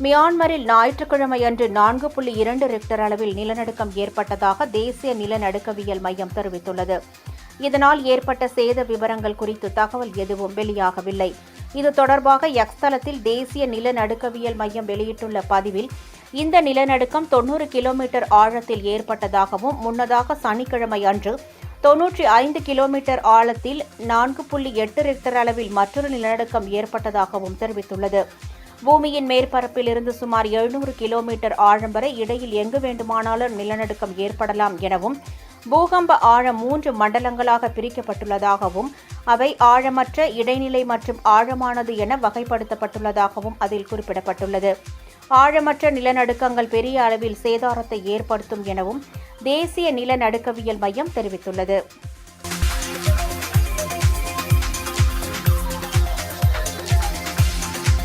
மியான்மரில் ஞாயிற்றுக்கிழமை அன்று 4.2 ரிக்டர் அளவில் நிலநடுக்கம் ஏற்பட்டதாக தேசிய நிலநடுக்கவியல் மையம் தெரிவித்துள்ளது. இதனால் ஏற்பட்ட சேத விவரங்கள் குறித்து தகவல் எதுவும் வெளியாகவில்லை. இது தொடர்பாக எக்ஸ் தளத்தில் தேசிய நிலநடுக்கவியல் மையம் வெளியிட்டுள்ள பதிவில், இந்த நிலநடுக்கம் 90 கிலோமீட்டர் ஆழத்தில் ஏற்பட்டதாகவும், முன்னதாக சனிக்கிழமை அன்று 95 கிலோமீட்டர் ஆழத்தில் 4.8 ரிக்டர் அளவில் மற்றொரு நிலநடுக்கம் ஏற்பட்டதாகவும் தெரிவித்துள்ளது. பூமியின் மேற்பரப்பிலிருந்து சுமார் 700 கிலோமீட்டர் ஆழம் வரை இடையில் எங்கு வேண்டுமானாலும் நிலநடுக்கம் ஏற்படலாம் எனவும், பூகம்ப ஆழம் 3 மண்டலங்களாக பிரிக்கப்பட்டுள்ளதாகவும், அவை ஆழமற்ற, இடைநிலை மற்றும் ஆழமானது என வகைப்படுத்தப்பட்டுள்ளதாகவும் அதில் குறிப்பிடப்பட்டுள்ளது. ஆழமற்ற நிலநடுக்கங்கள் பெரிய அளவில் சேதாரத்தை ஏற்படுத்தும் எனவும் தேசிய நிலநடுக்கவியல் மையம் தெரிவித்துள்ளது.